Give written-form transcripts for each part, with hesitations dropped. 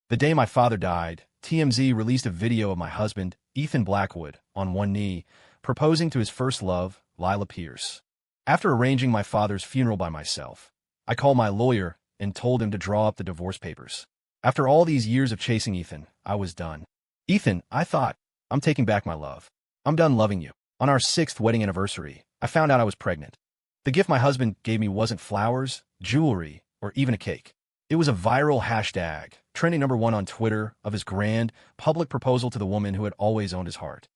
The day my father died, TMZ released a video of my husband, Ethan Blackwood, on one knee, proposing to his first love, Lila Pierce. After arranging my father's funeral by myself, I called my lawyer and told him to draw up the divorce papers. After all these years of chasing Ethan, I was done. Ethan, I thought, I'm taking back my love. I'm done loving you. On our 6th wedding anniversary, I found out I was pregnant. The gift my husband gave me wasn't flowers, jewelry, or even a cake. It was a viral hashtag, trending #1 on Twitter, of his grand, public proposal to the woman who had always owned his heart.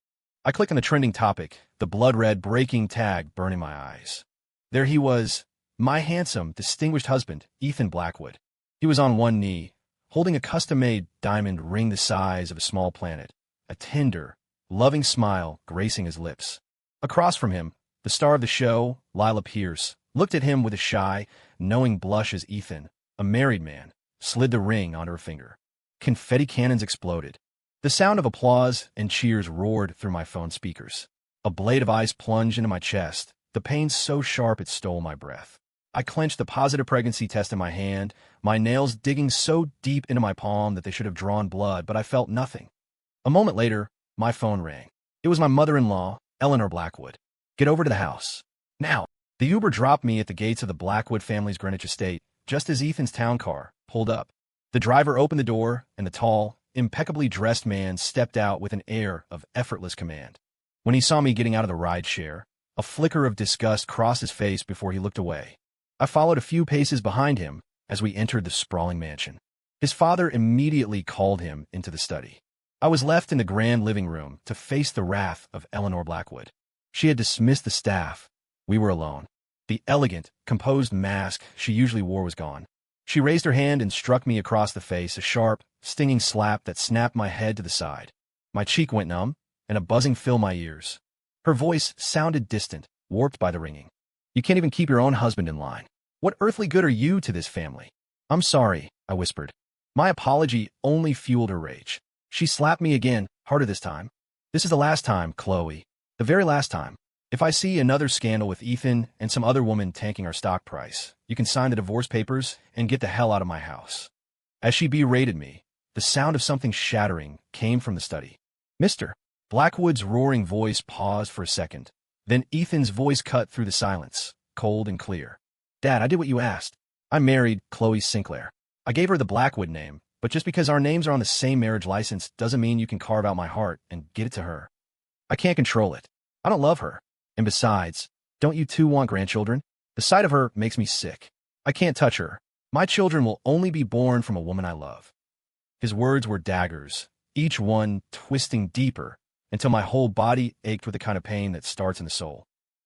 I clicked on the trending topic, the blood-red breaking tag burning my eyes. There he was, my handsome, distinguished husband, Ethan Blackwood. He was on one knee, holding a custom-made diamond ring the size of a small planet, a tender, loving smile gracing his lips. Across from him, the star of the show, Lila Pierce, looked at him with a shy, knowing blush as Ethan, a married man, slid the ring onto her finger. Confetti cannons exploded. The sound of applause and cheers roared through my phone speakers. A blade of ice plunged into my chest, the pain so sharp it stole my breath. I clenched the positive pregnancy test in my hand, my nails digging so deep into my palm that they should have drawn blood, but I felt nothing. A moment later, my phone rang. It was my mother-in-law, Eleanor Blackwood. Get over to the house. Now. The Uber dropped me at the gates of the Blackwood family's Greenwich estate, just as Ethan's town car pulled up. The driver opened the door, and the tall, impeccably dressed man stepped out with an air of effortless command. When he saw me getting out of the rideshare, a flicker of disgust crossed his face before he looked away. I followed a few paces behind him as we entered the sprawling mansion. His father immediately called him into the study. I was left in the grand living room to face the wrath of Eleanor Blackwood. She had dismissed the staff. We were alone. The elegant, composed mask she usually wore was gone. She raised her hand and struck me across the face, a sharp, stinging slap that snapped my head to the side. My cheek went numb, and a buzzing filled my ears. Her voice sounded distant, warped by the ringing. You can't even keep your own husband in line. What earthly good are you to this family? I'm sorry, I whispered. My apology only fueled her rage. She slapped me again, harder this time. This is the last time, Chloe. The very last time. If I see another scandal with Ethan and some other woman tanking our stock price, you can sign the divorce papers and get the hell out of my house. As she berated me, the sound of something shattering came from the study. Mr. Blackwood's roaring voice paused for a second. Then Ethan's voice cut through the silence, cold and clear. Dad, I did what you asked. I married Chloe Sinclair. I gave her the Blackwood name, but just because our names are on the same marriage license doesn't mean you can carve out my heart and get it to her. I can't control it. I don't love her. And besides, don't you two want grandchildren? The sight of her makes me sick. I can't touch her. My children will only be born from a woman I love. His words were daggers, each one twisting deeper, until my whole body ached with the kind of pain that starts in the soul.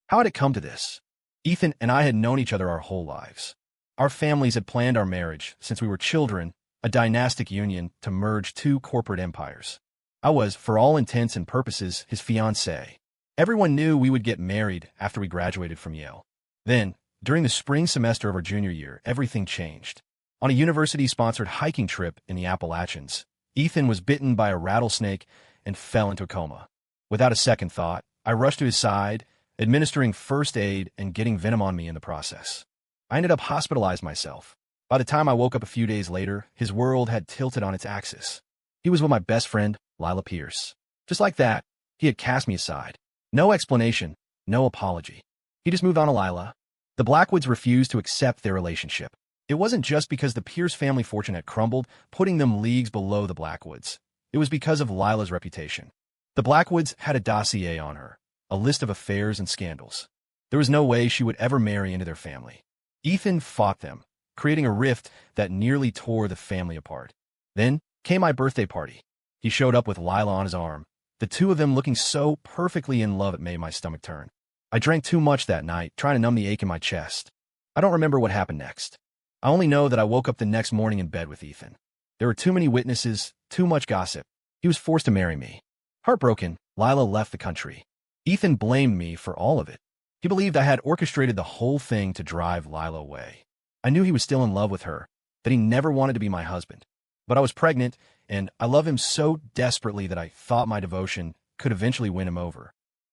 How had it come to this? Ethan and I had known each other our whole lives. Our families had planned our marriage since we were children, a dynastic union to merge two corporate empires. I was, for all intents and purposes, his fiancée. Everyone knew we would get married after we graduated from Yale. Then, during the spring semester of our junior year, everything changed. On a university-sponsored hiking trip in the Appalachians, Ethan was bitten by a rattlesnake and fell into a coma. Without a second thought, I rushed to his side, administering first aid and getting venom on me in the process. I ended up hospitalized myself. By the time I woke up a few days later, his world had tilted on its axis. He was with my best friend, Lila Pierce. Just like that, he had cast me aside. No explanation, no apology. He just moved on to Lila. The Blackwoods refused to accept their relationship. It wasn't just because the Pierce family fortune had crumbled, putting them leagues below the Blackwoods. It was because of Lila's reputation. The Blackwoods had a dossier on her, a list of affairs and scandals. There was no way she would ever marry into their family. Ethan fought them, creating a rift that nearly tore the family apart. Then came my birthday party. He showed up with Lila on his arm. The two of them looking so perfectly in love it made my stomach turn. I drank too much that night, trying to numb the ache in my chest. I don't remember what happened next. I only know that I woke up the next morning in bed with Ethan. There were too many witnesses, too much gossip. He was forced to marry me. Heartbroken, Lila left the country. Ethan blamed me for all of it. He believed I had orchestrated the whole thing to drive Lila away. I knew he was still in love with her, that he never wanted to be my husband. But I was pregnant, and I love him so desperately that I thought my devotion could eventually win him over.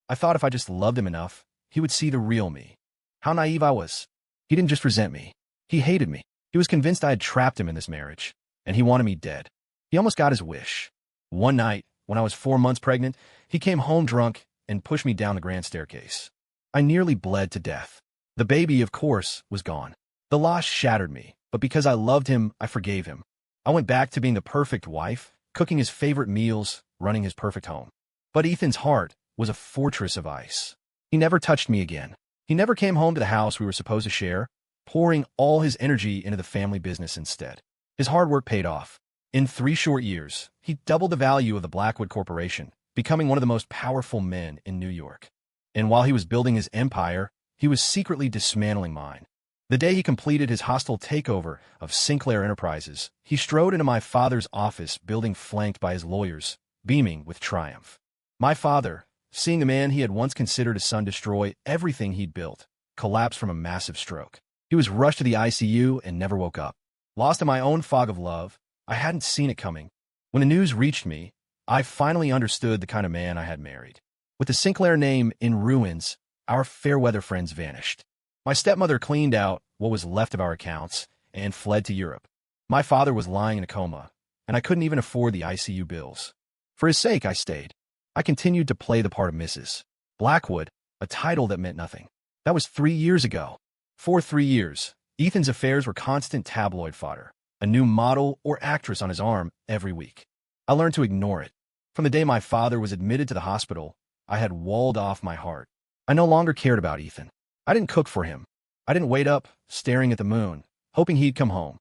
I thought if I just loved him enough, he would see the real me. How naive I was. He didn't just resent me. He hated me. He was convinced I had trapped him in this marriage, and he wanted me dead. He almost got his wish. One night, when I was 4 months pregnant, he came home drunk and pushed me down the grand staircase. I nearly bled to death. The baby, of course, was gone. The loss shattered me, but because I loved him, I forgave him. I went back to being the perfect wife, cooking his favorite meals, running his perfect home. But Ethan's heart was a fortress of ice. He never touched me again. He never came home to the house we were supposed to share, pouring all his energy into the family business instead. His hard work paid off. In 3 short years, he doubled the value of the Blackwood Corporation, becoming one of the most powerful men in New York. And while he was building his empire, he was secretly dismantling mine. The day he completed his hostile takeover of Sinclair Enterprises, he strode into my father's office, building flanked by his lawyers, beaming with triumph. My father, seeing the man he had once considered a son destroy everything he'd built, collapsed from a massive stroke. He was rushed to the ICU and never woke up. Lost in my own fog of love, I hadn't seen it coming. When the news reached me, I finally understood the kind of man I had married. With the Sinclair name in ruins, our fair-weather friends vanished. My stepmother cleaned out what was left of our accounts and fled to Europe. My father was lying in a coma, and I couldn't even afford the ICU bills. For his sake, I stayed. I continued to play the part of Mrs. Blackwood, a title that meant nothing. That was 3 years ago. For 3 years, Ethan's affairs were constant tabloid fodder, a new model or actress on his arm every week. I learned to ignore it. From the day my father was admitted to the hospital, I had walled off my heart. I no longer cared about Ethan. I didn't cook for him. I didn't wait up, staring at the moon, hoping he'd come home.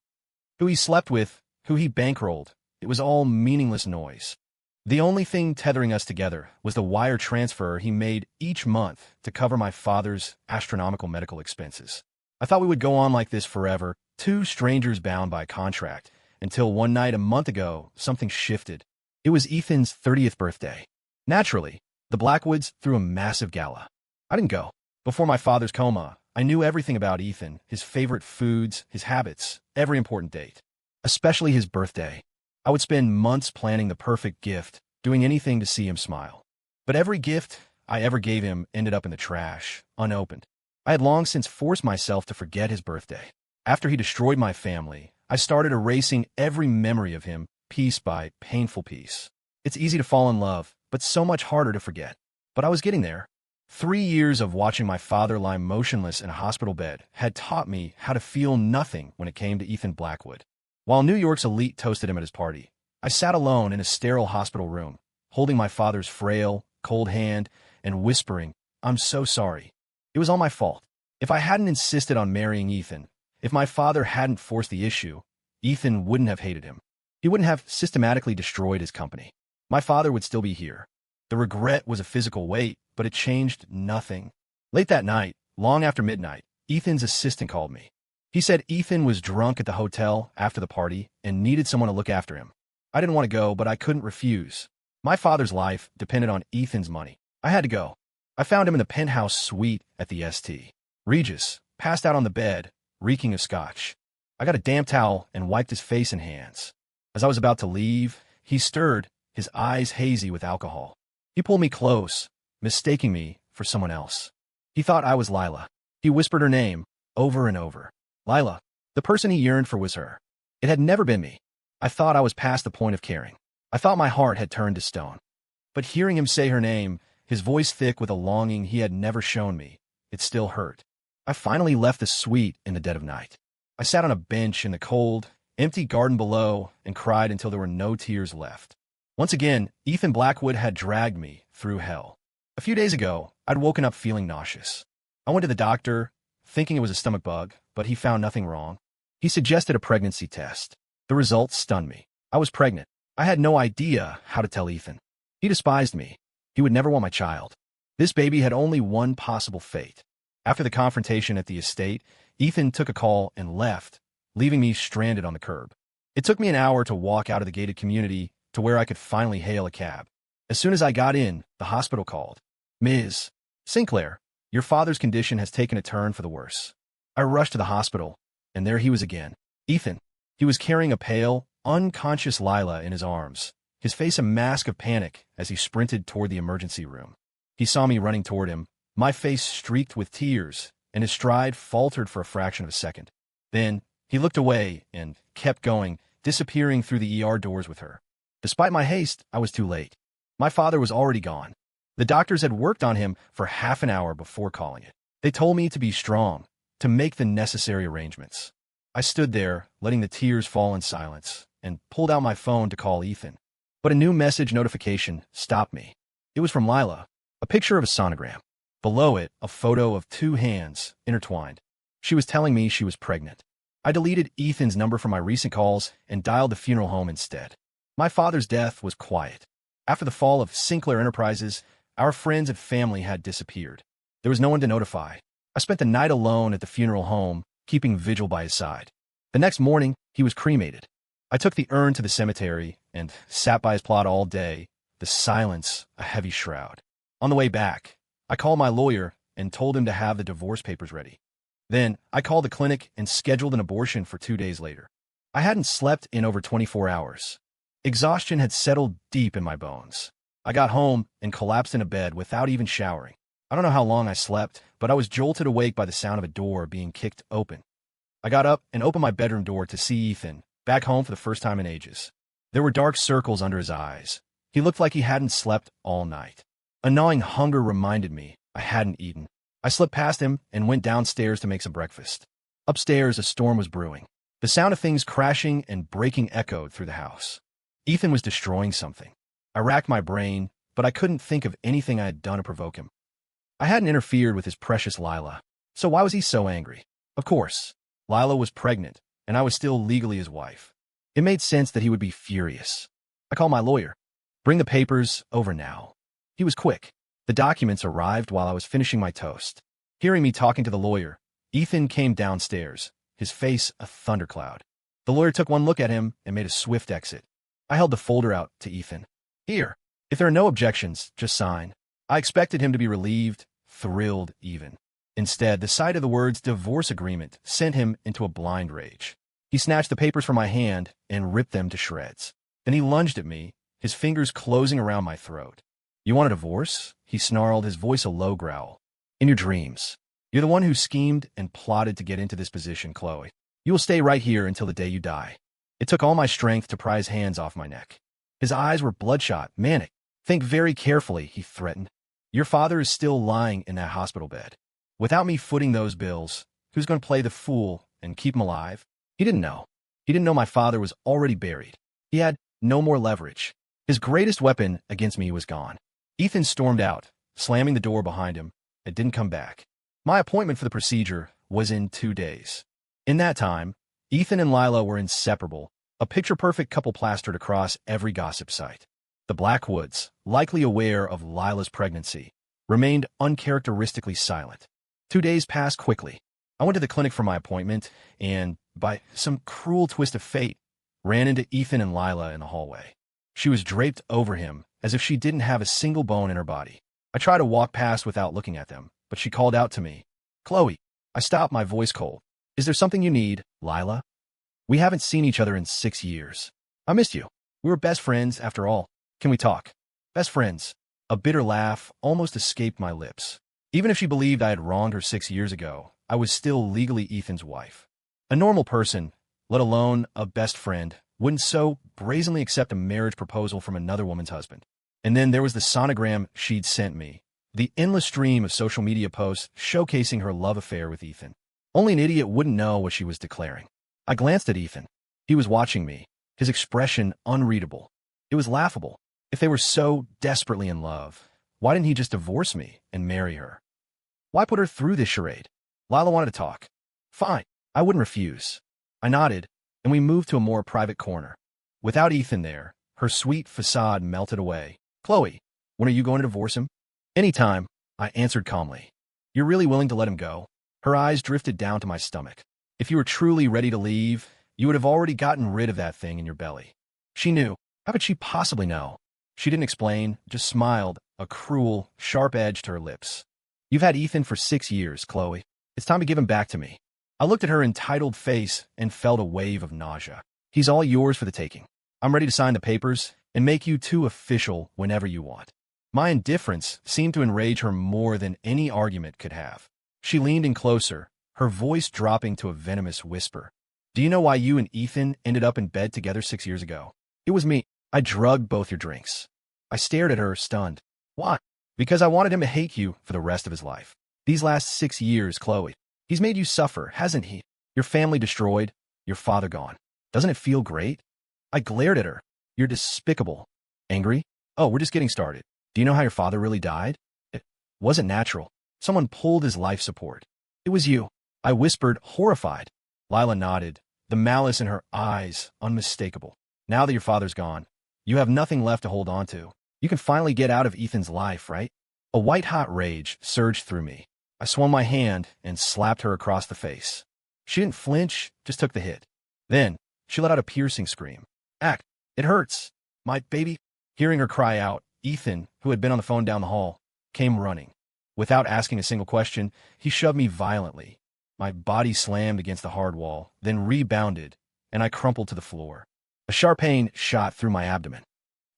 Who he slept with, who he bankrolled, it was all meaningless noise. The only thing tethering us together was the wire transfer he made each month to cover my father's astronomical medical expenses. I thought we would go on like this forever, 2 strangers bound by contract, until one night a month ago, something shifted. It was Ethan's 30th birthday. Naturally, the Blackwoods threw a massive gala. I didn't go. Before my father's coma, I knew everything about Ethan, his favorite foods, his habits, every important date. Especially his birthday. I would spend months planning the perfect gift, doing anything to see him smile. But every gift I ever gave him ended up in the trash, unopened. I had long since forced myself to forget his birthday. After he destroyed my family, I started erasing every memory of him, piece by painful piece. It's easy to fall in love, but so much harder to forget. But I was getting there. 3 years of watching my father lie motionless in a hospital bed had taught me how to feel nothing when it came to Ethan Blackwood. While New York's elite toasted him at his party, I sat alone in a sterile hospital room, holding my father's frail, cold hand and whispering, "I'm so sorry. It was all my fault. If I hadn't insisted on marrying Ethan, if my father hadn't forced the issue, Ethan wouldn't have hated him. He wouldn't have systematically destroyed his company. My father would still be here." The regret was a physical weight, but it changed nothing. Late that night, long after midnight, Ethan's assistant called me. He said Ethan was drunk at the hotel after the party and needed someone to look after him. I didn't want to go, but I couldn't refuse. My father's life depended on Ethan's money. I had to go. I found him in the penthouse suite at the St. Regis, passed out on the bed, reeking of scotch. I got a damp towel and wiped his face and hands. As I was about to leave, he stirred, his eyes hazy with alcohol. He pulled me close, mistaking me for someone else. He thought I was Lila. He whispered her name over and over. Lila. The person he yearned for was her. It had never been me. I thought I was past the point of caring. I thought my heart had turned to stone. But hearing him say her name, his voice thick with a longing he had never shown me, it still hurt. I finally left the suite in the dead of night. I sat on a bench in the cold, empty garden below and cried until there were no tears left. Once again, Ethan Blackwood had dragged me through hell. A few days ago, I'd woken up feeling nauseous. I went to the doctor, thinking it was a stomach bug, but he found nothing wrong. He suggested a pregnancy test. The results stunned me. I was pregnant. I had no idea how to tell Ethan. He despised me. He would never want my child. This baby had only one possible fate. After the confrontation at the estate, Ethan took a call and left, leaving me stranded on the curb. It took me an hour to walk out of the gated community to where I could finally hail a cab. As soon as I got in, the hospital called. "Ms. Sinclair, your father's condition has taken a turn for the worse." I rushed to the hospital, and there he was again. Ethan. He was carrying a pale, unconscious Lila in his arms, his face a mask of panic as he sprinted toward the emergency room. He saw me running toward him, my face streaked with tears, and his stride faltered for a fraction of a second. Then, he looked away and kept going, disappearing through the ER doors with her. Despite my haste, I was too late. My father was already gone. The doctors had worked on him for half an hour before calling it. They told me to be strong, to make the necessary arrangements. I stood there, letting the tears fall in silence, and pulled out my phone to call Ethan. But a new message notification stopped me. It was from Lila, a picture of a sonogram. Below it, a photo of two hands intertwined. She was telling me she was pregnant. I deleted Ethan's number from my recent calls and dialed the funeral home instead. My father's death was quiet. After the fall of Sinclair Enterprises, our friends and family had disappeared. There was no one to notify. I spent the night alone at the funeral home, keeping vigil by his side. The next morning, he was cremated. I took the urn to the cemetery and sat by his plot all day, the silence a heavy shroud. On the way back, I called my lawyer and told him to have the divorce papers ready. Then, I called the clinic and scheduled an abortion for 2 days later. I hadn't slept in over 24 hours. Exhaustion had settled deep in my bones. I got home and collapsed in a bed without even showering. I don't know how long I slept, but I was jolted awake by the sound of a door being kicked open. I got up and opened my bedroom door to see Ethan, back home for the first time in ages. There were dark circles under his eyes. He looked like he hadn't slept all night. A gnawing hunger reminded me I hadn't eaten. I slipped past him and went downstairs to make some breakfast. Upstairs, a storm was brewing. The sound of things crashing and breaking echoed through the house. Ethan was destroying something. I racked my brain, but I couldn't think of anything I had done to provoke him. I hadn't interfered with his precious Lila, so why was he so angry? Of course, Lila was pregnant, and I was still legally his wife. It made sense that he would be furious. I called my lawyer. Bring the papers over now. He was quick. The documents arrived while I was finishing my toast. Hearing me talking to the lawyer, Ethan came downstairs, his face a thundercloud. The lawyer took one look at him and made a swift exit. I held the folder out to Ethan. Here. If there are no objections, just sign. I expected him to be relieved, thrilled even. Instead, the sight of the words divorce agreement sent him into a blind rage. He snatched the papers from my hand and ripped them to shreds. Then he lunged at me, his fingers closing around my throat. You want a divorce? He snarled, his voice a low growl. In your dreams. You're the one who schemed and plotted to get into this position, Chloe. You will stay right here until the day you die. It took all my strength to pry his hands off my neck. His eyes were bloodshot, manic. Think very carefully, he threatened. Your father is still lying in that hospital bed. Without me footing those bills, who's going to play the fool and keep him alive? He didn't know. He didn't know my father was already buried. He had no more leverage. His greatest weapon against me was gone. Ethan stormed out, slamming the door behind him, and didn't come back. My appointment for the procedure was in 2 days. In that time, Ethan and Lila were inseparable, a picture-perfect couple plastered across every gossip site. The Blackwoods, likely aware of Lila's pregnancy, remained uncharacteristically silent. 2 days passed quickly. I went to the clinic for my appointment and, by some cruel twist of fate, ran into Ethan and Lila in the hallway. She was draped over him as if she didn't have a single bone in her body. I tried to walk past without looking at them, but she called out to me. Chloe. I stopped, my voice cold. Is there something you need, Lila? We haven't seen each other in 6 years. I missed you. We were best friends, after all. Can we talk? Best friends. A bitter laugh almost escaped my lips. Even if she believed I had wronged her 6 years ago, I was still legally Ethan's wife. A normal person, let alone a best friend, wouldn't so brazenly accept a marriage proposal from another woman's husband. And then there was the sonogram she'd sent me, the endless stream of social media posts showcasing her love affair with Ethan. Only an idiot wouldn't know what she was declaring. I glanced at Ethan. He was watching me, his expression unreadable. It was laughable. If they were so desperately in love, why didn't he just divorce me and marry her? Why put her through this charade? Lila wanted to talk. Fine, I wouldn't refuse. I nodded, and we moved to a more private corner. Without Ethan there, her sweet facade melted away. Chloe, when are you going to divorce him? Anytime, I answered calmly. You're really willing to let him go? Her eyes drifted down to my stomach. If you were truly ready to leave, you would have already gotten rid of that thing in your belly. She knew. How could she possibly know? She didn't explain, just smiled, a cruel, sharp edge to her lips. You've had Ethan for 6 years, Chloe. It's time to give him back to me. I looked at her entitled face and felt a wave of nausea. He's all yours for the taking. I'm ready to sign the papers and make you two official whenever you want. My indifference seemed to enrage her more than any argument could have. She leaned in closer, her voice dropping to a venomous whisper. Do you know why you and Ethan ended up in bed together 6 years ago? It was me. I drugged both your drinks. I stared at her, stunned. Why? Because I wanted him to hate you for the rest of his life. These last 6 years, Chloe. He's made you suffer, hasn't he? Your family destroyed, your father gone. Doesn't it feel great? I glared at her. You're despicable. Angry? Oh, we're just getting started. Do you know how your father really died? It wasn't natural. Someone pulled his life support. It was you. I whispered, horrified. Lila nodded, the malice in her eyes unmistakable. Now that your father's gone, you have nothing left to hold on to. You can finally get out of Ethan's life, right? A white-hot rage surged through me. I swung my hand and slapped her across the face. She didn't flinch, just took the hit. Then, she let out a piercing scream. Act, it hurts. My baby. Hearing her cry out, Ethan, who had been on the phone down the hall, came running. Without asking a single question, he shoved me violently. My body slammed against the hard wall, then rebounded, and I crumpled to the floor. A sharp pain shot through my abdomen.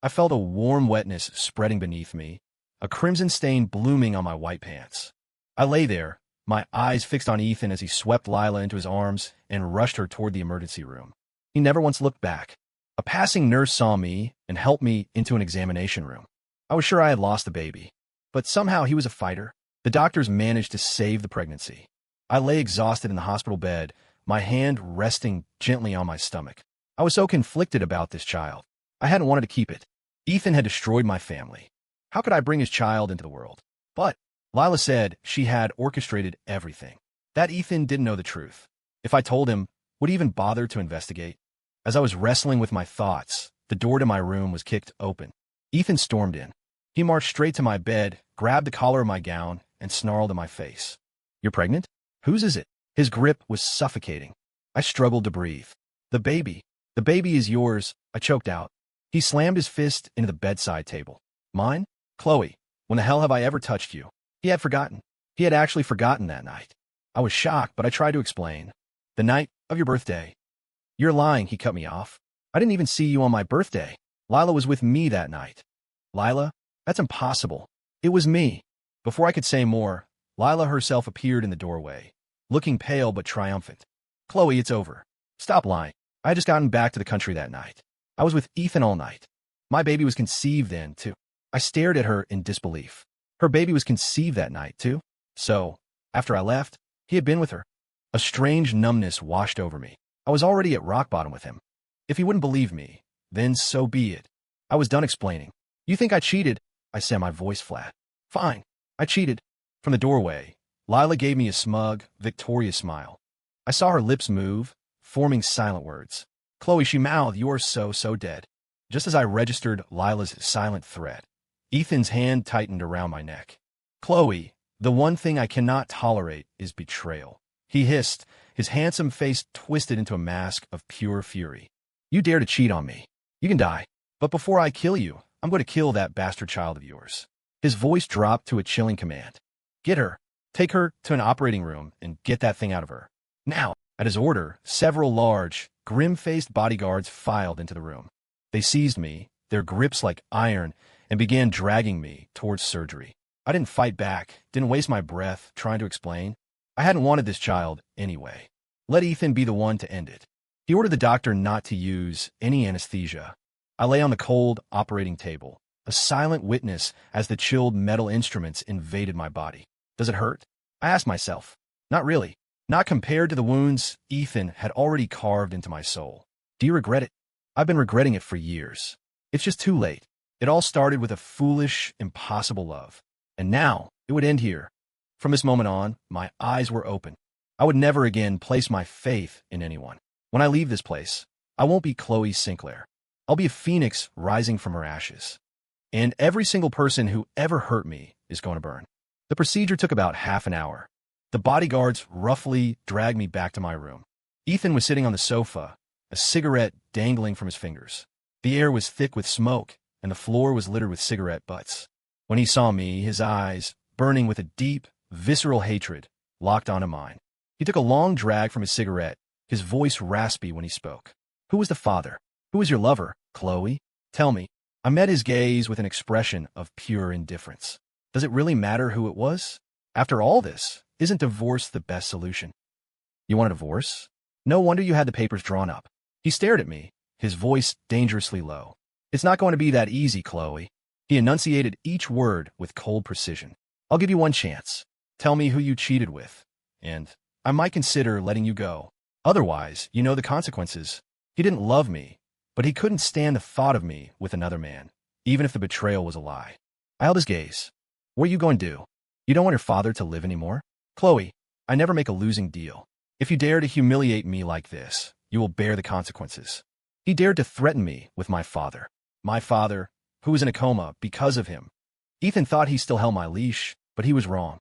I felt a warm wetness spreading beneath me, a crimson stain blooming on my white pants. I lay there, my eyes fixed on Ethan as he swept Lila into his arms and rushed her toward the emergency room. He never once looked back. A passing nurse saw me and helped me into an examination room. I was sure I had lost the baby, but somehow he was a fighter. The doctors managed to save the pregnancy. I lay exhausted in the hospital bed, my hand resting gently on my stomach. I was so conflicted about this child. I hadn't wanted to keep it. Ethan had destroyed my family. How could I bring his child into the world? But Lila said she had orchestrated everything. That Ethan didn't know the truth. If I told him, would he even bother to investigate? As I was wrestling with my thoughts, the door to my room was kicked open. Ethan stormed in. He marched straight to my bed, grabbed the collar of my gown, and snarled in my face. You're pregnant? Whose is it? His grip was suffocating. I struggled to breathe. The baby is yours, I choked out. He slammed his fist into the bedside table. Mine? Chloe, when the hell have I ever touched you? He had forgotten. He had actually forgotten that night. I was shocked, but I tried to explain. The night of your birthday. You're lying, he cut me off. I didn't even see you on my birthday. Lila was with me that night. Lila? That's impossible. It was me. Before I could say more, Lila herself appeared in the doorway, looking pale but triumphant. Chloe, it's over. Stop lying. I had just gotten back to the country that night. I was with Ethan all night. My baby was conceived then, too. I stared at her in disbelief. Her baby was conceived that night, too? So, after I left, he had been with her. A strange numbness washed over me. I was already at rock bottom with him. If he wouldn't believe me, then so be it. I was done explaining. You think I cheated? I said, my voice flat. Fine, I cheated. From the doorway, Lila gave me a smug, victorious smile. I saw her lips move, forming silent words. Chloe, she mouthed, you're so dead. Just as I registered Lila's silent threat, Ethan's hand tightened around my neck. Chloe, the one thing I cannot tolerate is betrayal. He hissed, his handsome face twisted into a mask of pure fury. You dare to cheat on me. You can die. But before I kill you, I'm going to kill that bastard child of yours. His voice dropped to a chilling command. Get her. Take her to an operating room and get that thing out of her. Now, at his order, several large, grim-faced bodyguards filed into the room. They seized me, their grips like iron, and began dragging me towards surgery. I didn't fight back, didn't waste my breath trying to explain. I hadn't wanted this child anyway. Let Ethan be the one to end it. He ordered the doctor not to use any anesthesia. I lay on the cold operating table, a silent witness as the chilled metal instruments invaded my body. Does it hurt? I asked myself. Not really. Not compared to the wounds Ethan had already carved into my soul. Do you regret it? I've been regretting it for years. It's just too late. It all started with a foolish, impossible love. And now, it would end here. From this moment on, my eyes were open. I would never again place my faith in anyone. When I leave this place, I won't be Chloe Sinclair. I'll be a phoenix rising from her ashes. And every single person who ever hurt me is going to burn. The procedure took about half an hour. The bodyguards roughly dragged me back to my room. Ethan was sitting on the sofa, a cigarette dangling from his fingers. The air was thick with smoke, and the floor was littered with cigarette butts. When he saw me, his eyes, burning with a deep, visceral hatred, locked onto mine. He took a long drag from his cigarette, his voice raspy when he spoke. Who was the father? Who was your lover, Chloe? Tell me. I met his gaze with an expression of pure indifference. Does it really matter who it was? After all this, isn't divorce the best solution? You want a divorce? No wonder you had the papers drawn up. He stared at me, his voice dangerously low. It's not going to be that easy, Chloe. He enunciated each word with cold precision. I'll give you one chance. Tell me who you cheated with, and I might consider letting you go. Otherwise, you know the consequences. He didn't love me, but he couldn't stand the thought of me with another man, even if the betrayal was a lie. I held his gaze. What are you going to do? You don't want your father to live anymore? Chloe, I never make a losing deal. If you dare to humiliate me like this, you will bear the consequences. He dared to threaten me with my father. My father, who was in a coma because of him. Ethan thought he still held my leash, but he was wrong.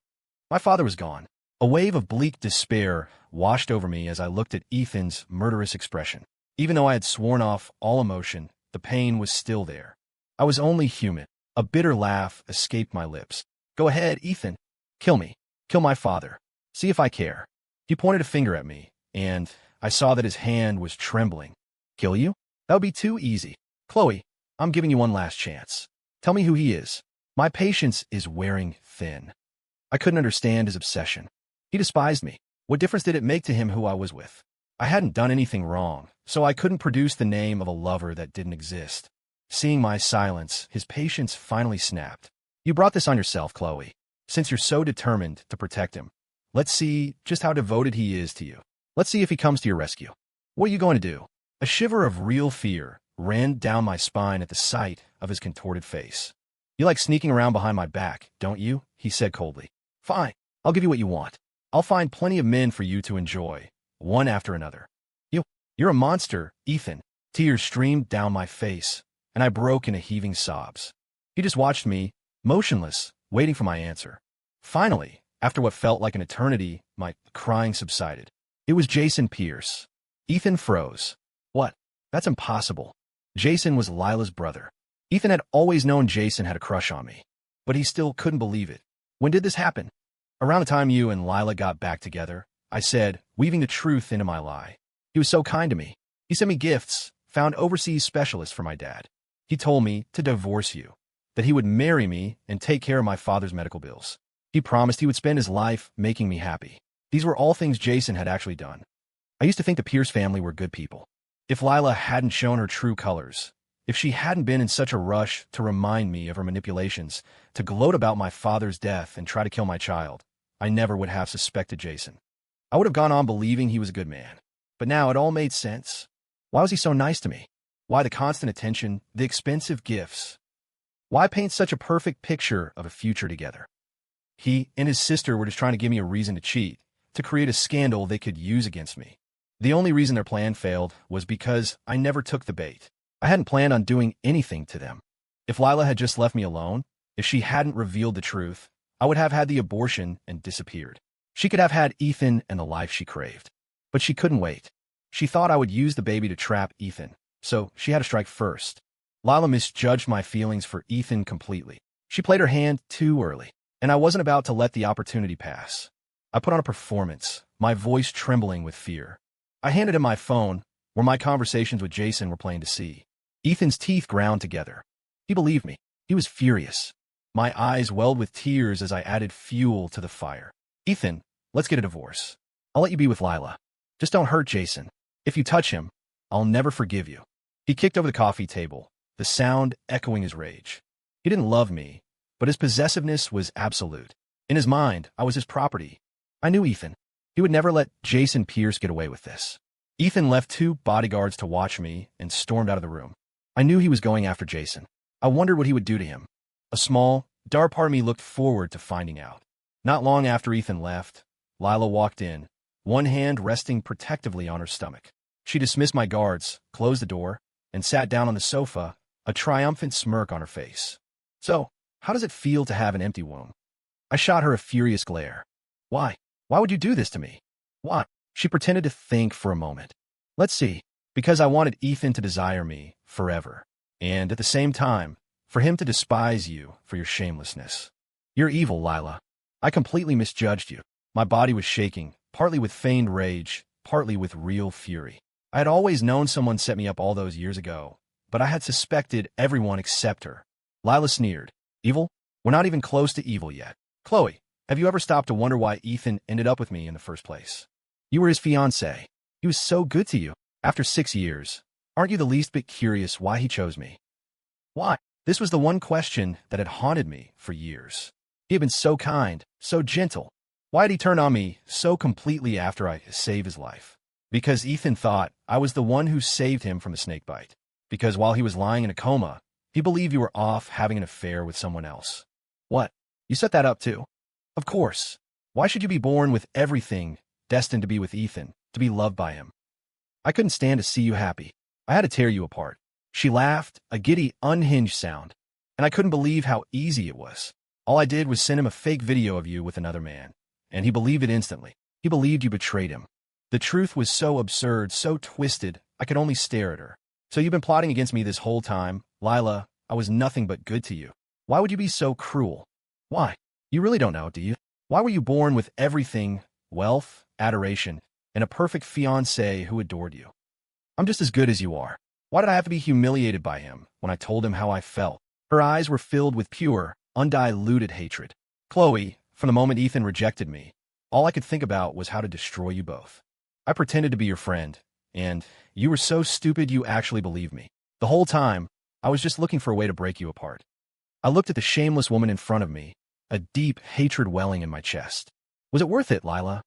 My father was gone. A wave of bleak despair washed over me as I looked at Ethan's murderous expression. Even though I had sworn off all emotion, the pain was still there. I was only human. A bitter laugh escaped my lips. Go ahead, Ethan. Kill me. Kill my father. See if I care. He pointed a finger at me, and I saw that his hand was trembling. Kill you? That would be too easy. Chloe, I'm giving you one last chance. Tell me who he is. My patience is wearing thin. I couldn't understand his obsession. He despised me. What difference did it make to him who I was with? I hadn't done anything wrong, so I couldn't produce the name of a lover that didn't exist. Seeing my silence, his patience finally snapped. You brought this on yourself, Chloe. Since you're so determined to protect him, let's see just how devoted he is to you. Let's see if he comes to your rescue. What are you going to do? A shiver of real fear ran down my spine at the sight of his contorted face. You like sneaking around behind my back, don't you? He said coldly. Fine, I'll give you what you want. I'll find plenty of men for you to enjoy, one after another. You're a monster, Ethan. Tears streamed down my face, and I broke into heaving sobs. He just watched me, motionless, waiting for my answer. Finally, after what felt like an eternity, my crying subsided. It was Jason Pierce. Ethan froze. What? That's impossible. Jason was Lila's brother. Ethan had always known Jason had a crush on me, but he still couldn't believe it. When did this happen? Around the time you and Lila got back together, I said, weaving the truth into my lie. He was so kind to me. He sent me gifts, found overseas specialists for my dad. He told me to divorce you, that he would marry me and take care of my father's medical bills. He promised he would spend his life making me happy. These were all things Jason had actually done. I used to think the Pierce family were good people. If Lila hadn't shown her true colors, if she hadn't been in such a rush to remind me of her manipulations, to gloat about my father's death and try to kill my child, I never would have suspected Jason. I would have gone on believing he was a good man. But now it all made sense. Why was he so nice to me? Why the constant attention, the expensive gifts? Why paint such a perfect picture of a future together? He and his sister were just trying to give me a reason to cheat, to create a scandal they could use against me. The only reason their plan failed was because I never took the bait. I hadn't planned on doing anything to them. If Lila had just left me alone, if she hadn't revealed the truth, I would have had the abortion and disappeared. She could have had Ethan and the life she craved. But she couldn't wait. She thought I would use the baby to trap Ethan, so she had to strike first. Lila misjudged my feelings for Ethan completely. She played her hand too early, and I wasn't about to let the opportunity pass. I put on a performance, my voice trembling with fear. I handed him my phone, where my conversations with Jason were plain to see. Ethan's teeth ground together. He believed me. He was furious. My eyes welled with tears as I added fuel to the fire. Ethan, let's get a divorce. I'll let you be with Lila. Just don't hurt Jason. If you touch him, I'll never forgive you. He kicked over the coffee table, the sound echoing his rage. He didn't love me, but his possessiveness was absolute. In his mind, I was his property. I knew Ethan. He would never let Jason Pierce get away with this. Ethan left 2 bodyguards to watch me and stormed out of the room. I knew he was going after Jason. I wondered what he would do to him. A small, dark part of me looked forward to finding out. Not long after Ethan left, Lila walked in, one hand resting protectively on her stomach. She dismissed my guards, closed the door, and sat down on the sofa, a triumphant smirk on her face. So, how does it feel to have an empty womb? I shot her a furious glare. Why? Why would you do this to me? Why? She pretended to think for a moment. Let's see. Because I wanted Ethan to desire me forever. And at the same time, for him to despise you for your shamelessness. You're evil, Lila. I completely misjudged you. My body was shaking, partly with feigned rage, partly with real fury. I had always known someone set me up all those years ago, but I had suspected everyone except her. Lila sneered. Evil? We're not even close to evil yet. Chloe, have you ever stopped to wonder why Ethan ended up with me in the first place? You were his fiancée. He was so good to you. After 6 years, aren't you the least bit curious why he chose me? Why? This was the one question that had haunted me for years. He had been so kind, so gentle. Why had he turned on me so completely after I saved his life? Because Ethan thought I was the one who saved him from a snakebite. Because while he was lying in a coma, he believed you were off having an affair with someone else. What? You set that up too? Of course. Why should you be born with everything destined to be with Ethan, to be loved by him? I couldn't stand to see you happy. I had to tear you apart. She laughed, a giddy, unhinged sound, and I couldn't believe how easy it was. All I did was send him a fake video of you with another man, and he believed it instantly. He believed you betrayed him. The truth was so absurd, so twisted, I could only stare at her. So you've been plotting against me this whole time. Lila, I was nothing but good to you. Why would you be so cruel? Why? You really don't know, do you? Why were you born with everything, wealth, adoration, and a perfect fiancé who adored you? I'm just as good as you are. Why did I have to be humiliated by him when I told him how I felt? Her eyes were filled with pure, undiluted hatred. Chloe, from the moment Ethan rejected me, all I could think about was how to destroy you both. I pretended to be your friend, and you were so stupid you actually believed me. The whole time, I was just looking for a way to break you apart. I looked at the shameless woman in front of me, a deep hatred welling in my chest. Was it worth it, Lila?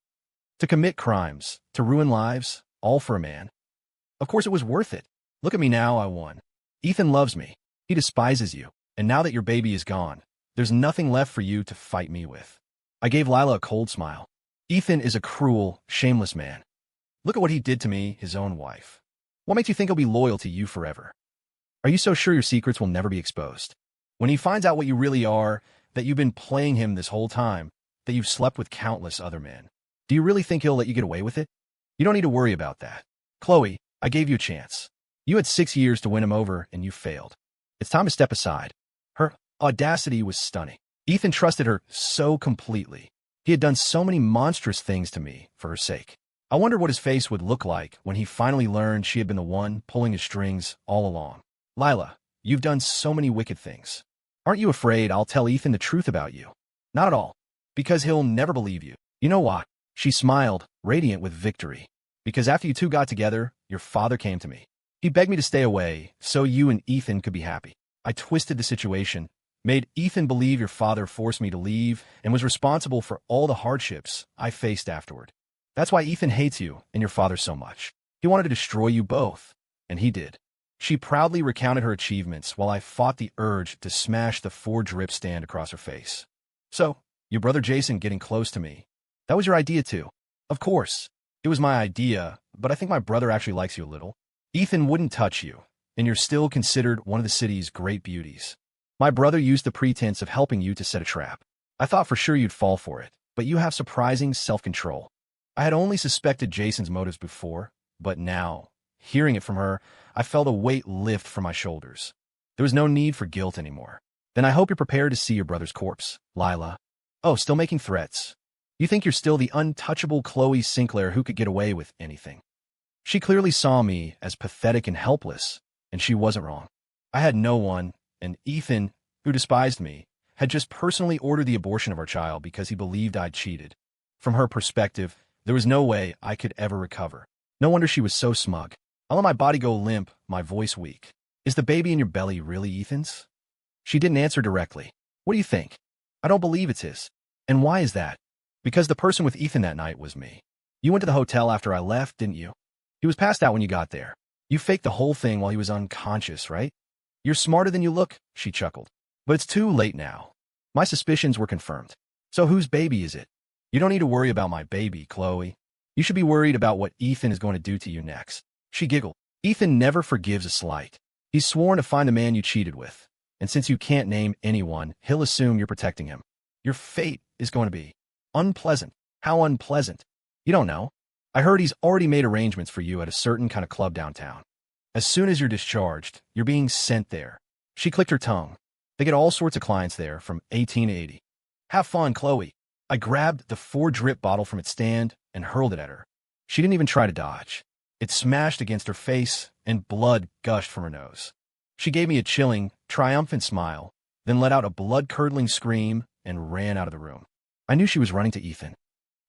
To commit crimes, to ruin lives, all for a man? Of course it was worth it. Look at me now, I won. Ethan loves me. He despises you. And now that your baby is gone, there's nothing left for you to fight me with. I gave Lila a cold smile. Ethan is a cruel, shameless man. Look at what he did to me, his own wife. What makes you think he'll be loyal to you forever? Are you so sure your secrets will never be exposed? When he finds out what you really are, that you've been playing him this whole time, that you've slept with countless other men, do you really think he'll let you get away with it? You don't need to worry about that. Chloe, I gave you a chance. You had 6 years to win him over, and you failed. It's time to step aside. Her audacity was stunning. Ethan trusted her so completely. He had done so many monstrous things to me for her sake. I wondered what his face would look like when he finally learned she had been the one pulling his strings all along. Lila, you've done so many wicked things. Aren't you afraid I'll tell Ethan the truth about you? Not at all. Because he'll never believe you. You know why? She smiled, radiant with victory. Because after you two got together, your father came to me. He begged me to stay away so you and Ethan could be happy. I twisted the situation, made Ethan believe your father forced me to leave, and was responsible for all the hardships I faced afterward. That's why Ethan hates you and your father so much. He wanted to destroy you both, and he did. She proudly recounted her achievements while I fought the urge to smash the 4-drip stand across her face. So, your brother Jason getting close to me. That was your idea too. Of course. It was my idea, but I think my brother actually likes you a little. Ethan wouldn't touch you, and you're still considered one of the city's great beauties. My brother used the pretense of helping you to set a trap. I thought for sure you'd fall for it, but you have surprising self-control. I had only suspected Jason's motives before, but now, hearing it from her, I felt a weight lift from my shoulders. There was no need for guilt anymore. Then I hope you're prepared to see your brother's corpse, Lila. Oh, still making threats. You think you're still the untouchable Chloe Sinclair who could get away with anything. She clearly saw me as pathetic and helpless, and she wasn't wrong. I had no one, and Ethan, who despised me, had just personally ordered the abortion of our child because he believed I'd cheated. From her perspective, there was no way I could ever recover. No wonder she was so smug. I let my body go limp, my voice weak. Is the baby in your belly really Ethan's? She didn't answer directly. What do you think? I don't believe it's his. And why is that? Because the person with Ethan that night was me. You went to the hotel after I left, didn't you? He was passed out when you got there. You faked the whole thing while he was unconscious, right? You're smarter than you look, she chuckled. But it's too late now. My suspicions were confirmed. So whose baby is it? You don't need to worry about my baby, Chloe. You should be worried about what Ethan is going to do to you next. She giggled. Ethan never forgives a slight. He's sworn to find the man you cheated with. And since you can't name anyone, he'll assume you're protecting him. Your fate is going to be unpleasant. How unpleasant? You don't know. I heard he's already made arrangements for you at a certain kind of club downtown. As soon as you're discharged, you're being sent there. She clicked her tongue. They get all sorts of clients there, from 18 to 80. Have fun, Chloe. I grabbed the 4-drip bottle from its stand and hurled it at her. She didn't even try to dodge. It smashed against her face, and blood gushed from her nose. She gave me a chilling, triumphant smile, then let out a blood-curdling scream and ran out of the room. I knew she was running to Ethan.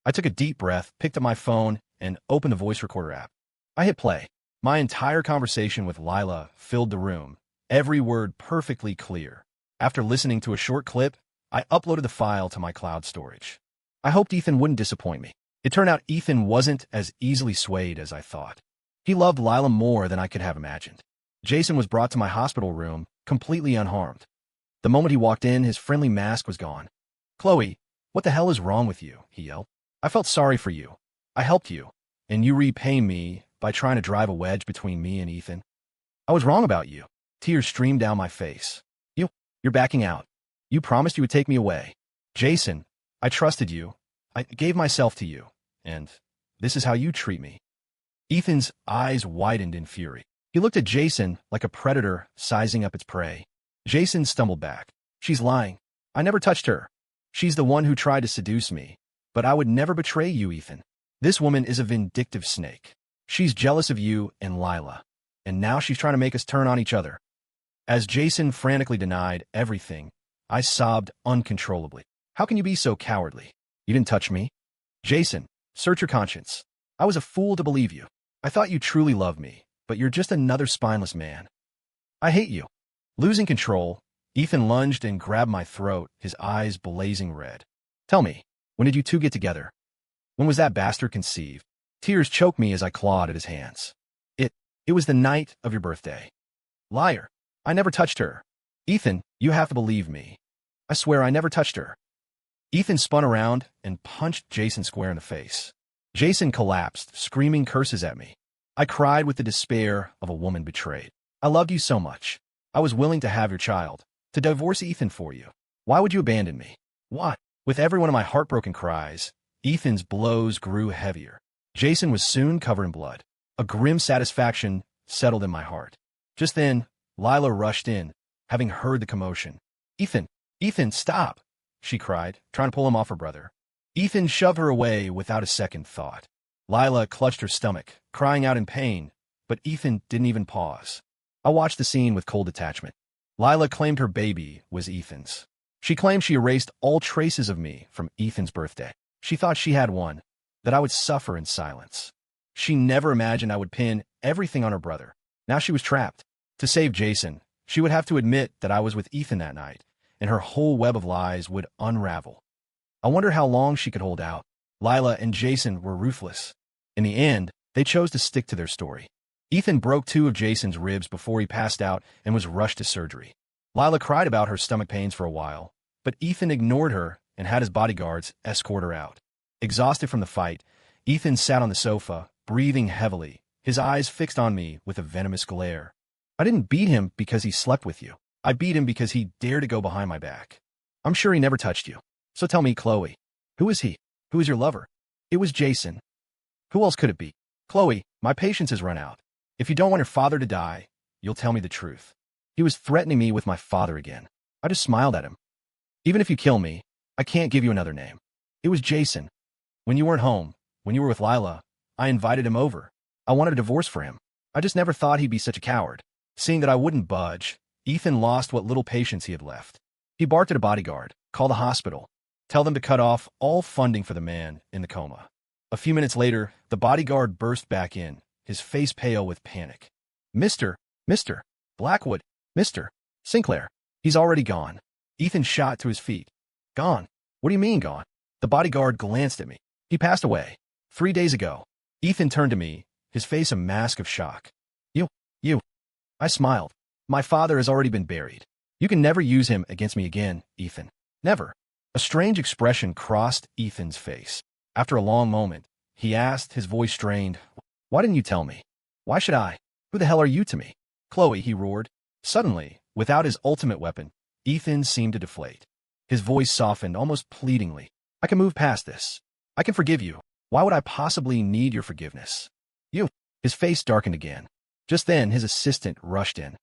I took a deep breath, picked up my phone, and opened the voice recorder app. I hit play. My entire conversation with Lila filled the room, every word perfectly clear. After listening to a short clip, I uploaded the file to my cloud storage. I hoped Ethan wouldn't disappoint me. It turned out Ethan wasn't as easily swayed as I thought. He loved Lila more than I could have imagined. Jason was brought to my hospital room, completely unharmed. The moment he walked in, his friendly mask was gone. "Chloe, what the hell is wrong with you?" he yelled. "I felt sorry for you. I helped you, and you repay me by trying to drive a wedge between me and Ethan. I was wrong about you." Tears streamed down my face. You're backing out. You promised you would take me away. Jason, I trusted you. I gave myself to you. And this is how you treat me. Ethan's eyes widened in fury. He looked at Jason like a predator sizing up its prey. Jason stumbled back. "She's lying. I never touched her. She's the one who tried to seduce me. But I would never betray you, Ethan. This woman is a vindictive snake. She's jealous of you and Lila. And now she's trying to make us turn on each other." As Jason frantically denied everything, I sobbed uncontrollably. "How can you be so cowardly? You didn't touch me." "Jason, search your conscience. I was a fool to believe you. I thought you truly loved me, but you're just another spineless man. I hate you." Losing control, Ethan lunged and grabbed my throat, his eyes blazing red. "Tell me, when did you two get together? When was that bastard conceived?" Tears choked me as I clawed at his hands. It was the night of your birthday." "Liar. I never touched her." "Ethan, you have to believe me. I swear I never touched her." Ethan spun around and punched Jason square in the face. Jason collapsed, screaming curses at me. I cried with the despair of a woman betrayed. "I loved you so much. I was willing to have your child, to divorce Ethan for you. Why would you abandon me? Why?" With every one of my heartbroken cries, Ethan's blows grew heavier. Jason was soon covered in blood. A grim satisfaction settled in my heart. Just then, Lila rushed in, having heard the commotion. Ethan, stop!" she cried, trying to pull him off her brother. Ethan shoved her away without a second thought. Lila clutched her stomach, crying out in pain, but Ethan didn't even pause. I watched the scene with cold detachment. Lila claimed her baby was Ethan's. She claimed she erased all traces of me from Ethan's birthday. She thought she had one, that I would suffer in silence. She never imagined I would pin everything on her brother. Now she was trapped. To save Jason, she would have to admit that I was with Ethan that night, and her whole web of lies would unravel. I wonder how long she could hold out. Lila and Jason were ruthless. In the end, they chose to stick to their story. Ethan broke 2 of Jason's ribs before he passed out and was rushed to surgery. Lila cried about her stomach pains for a while, but Ethan ignored her and had his bodyguards escort her out. Exhausted from the fight, Ethan sat on the sofa, breathing heavily, his eyes fixed on me with a venomous glare. "I didn't beat him because he slept with you. I beat him because he dared to go behind my back. I'm sure he never touched you. So tell me, Chloe, who is he? Who is your lover?" "It was Jason." "Who else could it be?" "Chloe, my patience has run out. If you don't want your father to die, you'll tell me the truth. He was threatening me with my father again." I just smiled at him. "Even if you kill me, I can't give you another name. It was Jason. When you weren't home, when you were with Lila, I invited him over. I wanted a divorce for him. I just never thought he'd be such a coward." Seeing that I wouldn't budge, Ethan lost what little patience he had left. He barked at a bodyguard, "Call the hospital. Tell them to cut off all funding for the man in the coma." A few minutes later, the bodyguard burst back in, his face pale with panic. Mr. Blackwood, Mr. Sinclair, he's already gone." Ethan shot to his feet. "Gone? What do you mean gone?" The bodyguard glanced at me. "He passed away 3 days ago." Ethan turned to me, his face a mask of shock. You. I smiled. "My father has already been buried. You can never use him against me again, Ethan. Never." A strange expression crossed Ethan's face. After a long moment, he asked, his voice strained, "Why didn't you tell me? Why should I? Who the hell are you to me?" "Chloe," he roared. Suddenly, without his ultimate weapon, Ethan seemed to deflate. His voice softened almost pleadingly. "I can move past this. I can forgive you. Why would I possibly need your forgiveness?" "You." His face darkened again. Just then, his assistant rushed in.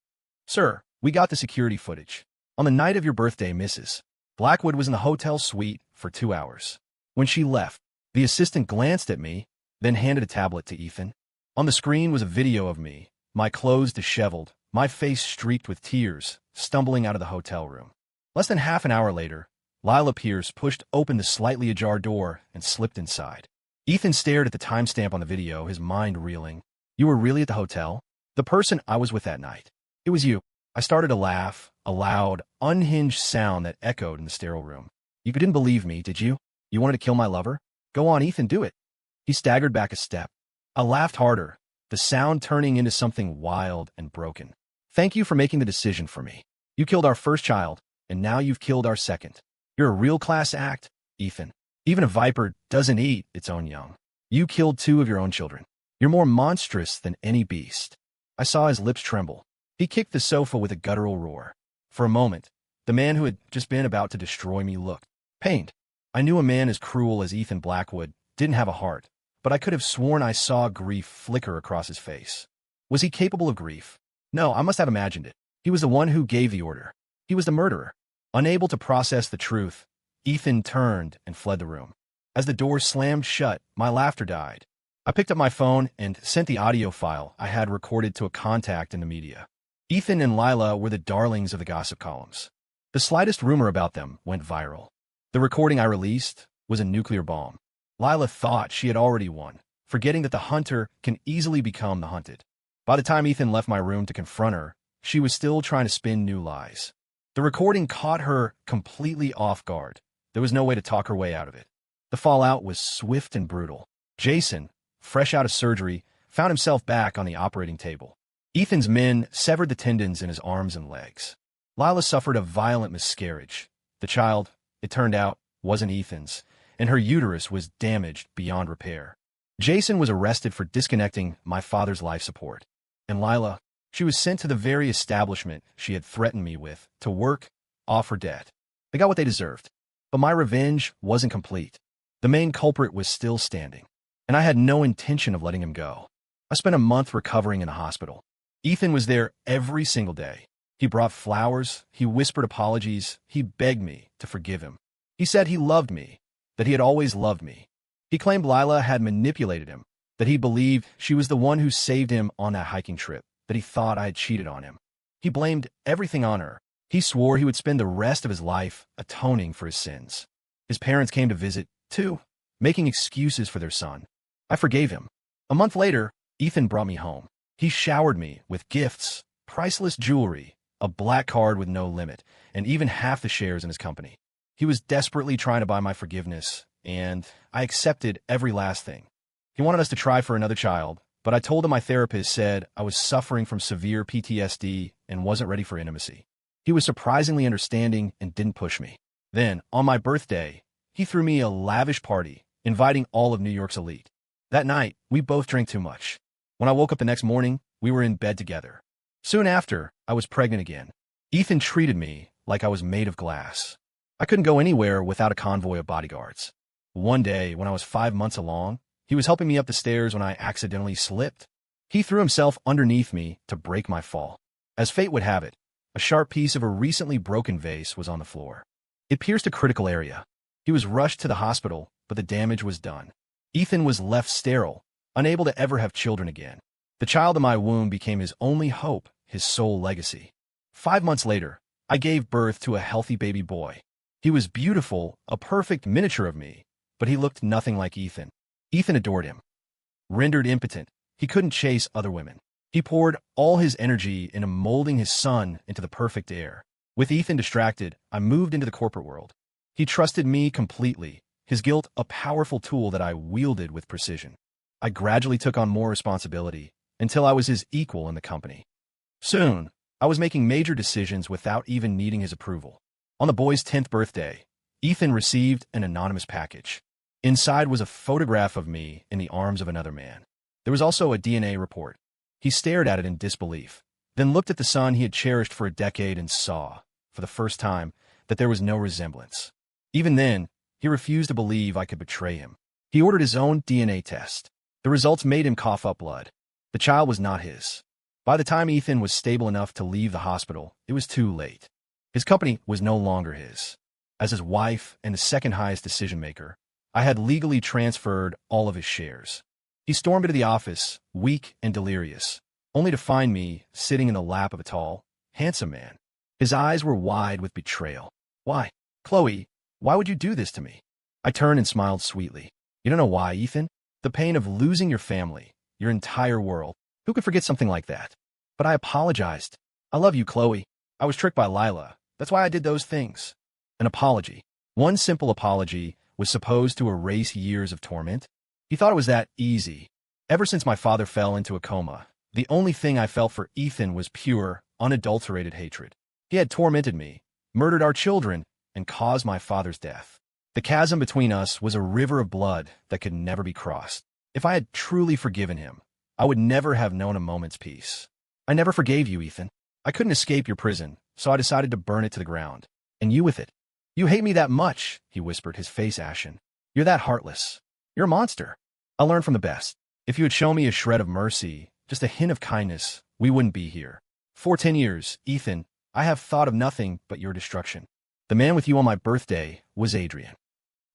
"Sir, we got the security footage. On the night of your birthday, Mrs. Blackwood was in the hotel suite for 2 hours. When she left, the assistant glanced at me, then handed a tablet to Ethan. On the screen was a video of me, my clothes disheveled, my face streaked with tears, stumbling out of the hotel room. Less than half an hour later, Lila Pierce pushed open the slightly ajar door and slipped inside. Ethan stared at the timestamp on the video, his mind reeling. You were really at the hotel? The person I was with that night. It was you. I started to laugh, a loud, unhinged sound that echoed in the sterile room. You didn't believe me, did you? You wanted to kill my lover? Go on, Ethan, do it. He staggered back a step. I laughed harder, the sound turning into something wild and broken. Thank you for making the decision for me. You killed our first child, and now you've killed our second. You're a real class act, Ethan. Even a viper doesn't eat its own young. You killed 2 of your own children. You're more monstrous than any beast. I saw his lips tremble. He kicked the sofa with a guttural roar. For a moment, the man who had just been about to destroy me looked pained. I knew a man as cruel as Ethan Blackwood didn't have a heart, but I could have sworn I saw grief flicker across his face. Was he capable of grief? No, I must have imagined it. He was the one who gave the order. He was the murderer. Unable to process the truth, Ethan turned and fled the room. As the door slammed shut, my laughter died. I picked up my phone and sent the audio file I had recorded to a contact in the media. Ethan and Lila were the darlings of the gossip columns. The slightest rumor about them went viral. The recording I released was a nuclear bomb. Lila thought she had already won, forgetting that the hunter can easily become the hunted. By the time Ethan left my room to confront her, she was still trying to spin new lies. The recording caught her completely off guard. There was no way to talk her way out of it. The fallout was swift and brutal. Jason, fresh out of surgery, found himself back on the operating table. Ethan's men severed the tendons in his arms and legs. Lila suffered a violent miscarriage. The child, it turned out, wasn't Ethan's, and her uterus was damaged beyond repair. Jason was arrested for disconnecting my father's life support. And Lila, she was sent to the very establishment she had threatened me with to work off her debt. They got what they deserved. But my revenge wasn't complete. The main culprit was still standing, and I had no intention of letting him go. I spent a month recovering in a hospital. Ethan was there every single day. He brought flowers, he whispered apologies, he begged me to forgive him. He said he loved me, that he had always loved me. He claimed Lila had manipulated him, that he believed she was the one who saved him on that hiking trip, that he thought I had cheated on him. He blamed everything on her. He swore he would spend the rest of his life atoning for his sins. His parents came to visit, too, making excuses for their son. I forgave him. A month later, Ethan brought me home. He showered me with gifts, priceless jewelry, a black card with no limit, and even half the shares in his company. He was desperately trying to buy my forgiveness, and I accepted every last thing. He wanted us to try for another child, but I told him my therapist said I was suffering from severe PTSD and wasn't ready for intimacy. He was surprisingly understanding and didn't push me. Then, on my birthday, he threw me a lavish party, inviting all of New York's elite. That night, we both drank too much. When I woke up the next morning, we were in bed together. Soon after, I was pregnant again. Ethan treated me like I was made of glass. I couldn't go anywhere without a convoy of bodyguards. One day, when I was 5 months along, he was helping me up the stairs when I accidentally slipped. He threw himself underneath me to break my fall. As fate would have it, a sharp piece of a recently broken vase was on the floor. It pierced a critical area. He was rushed to the hospital, but the damage was done. Ethan was left sterile, unable to ever have children again. The child in my womb became his only hope, his sole legacy. 5 months later, I gave birth to a healthy baby boy. He was beautiful, a perfect miniature of me, but he looked nothing like Ethan. Ethan adored him. Rendered impotent, he couldn't chase other women. He poured all his energy into molding his son into the perfect heir. With Ethan distracted, I moved into the corporate world. He trusted me completely, his guilt a powerful tool that I wielded with precision. I gradually took on more responsibility until I was his equal in the company. Soon, I was making major decisions without even needing his approval. On the boy's 10th birthday, Ethan received an anonymous package. Inside was a photograph of me in the arms of another man. There was also a DNA report. He stared at it in disbelief, then looked at the son he had cherished for a decade and saw, for the first time, that there was no resemblance. Even then, he refused to believe I could betray him. He ordered his own DNA test. The results made him cough up blood. The child was not his. By the time Ethan was stable enough to leave the hospital, it was too late. His company was no longer his. As his wife and the second highest decision-maker, I had legally transferred all of his shares. He stormed into the office, weak and delirious, only to find me sitting in the lap of a tall, handsome man. His eyes were wide with betrayal. Why? Chloe, why would you do this to me? I turned and smiled sweetly. You don't know why, Ethan? The pain of losing your family, your entire world. Who could forget something like that? But I apologized. I love you, Chloe. I was tricked by Lila. That's why I did those things. An apology. One simple apology was supposed to erase years of torment. He thought it was that easy. Ever since my father fell into a coma, the only thing I felt for Ethan was pure, unadulterated hatred. He had tormented me, murdered our children, and caused my father's death. The chasm between us was a river of blood that could never be crossed. If I had truly forgiven him, I would never have known a moment's peace. I never forgave you, Ethan. I couldn't escape your prison, so I decided to burn it to the ground. And you with it. You hate me that much, he whispered, his face ashen. You're that heartless. You're a monster. I learned from the best. If you had shown me a shred of mercy, just a hint of kindness, we wouldn't be here. For 10 years, Ethan, I have thought of nothing but your destruction. The man with you on my birthday was Adrian.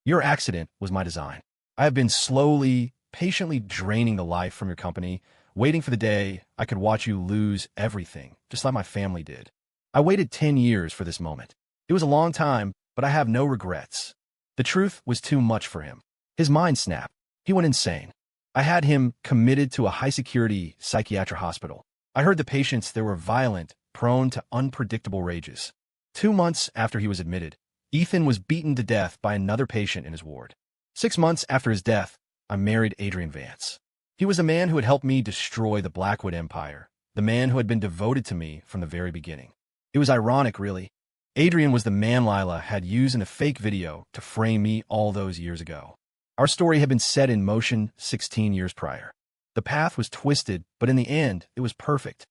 Your accident was my design. I have been slowly, patiently draining the life from your company, waiting for the day I could watch you lose everything, just like my family did. I waited 10 years for this moment. It was a long time, but I have no regrets. The truth was too much for him. His mind snapped. He went insane. I had him committed to a high-security psychiatric hospital. I heard the patients there were violent, prone to unpredictable rages. 2 months after he was admitted, Ethan was beaten to death by another patient in his ward. 6 months after his death, I married Adrian Vance. He was the man who had helped me destroy the Blackwood Empire, the man who had been devoted to me from the very beginning. It was ironic, really. Adrian was the man Lila had used in a fake video to frame me all those years ago. Our story had been set in motion 16 years prior. The path was twisted, but in the end, it was perfect.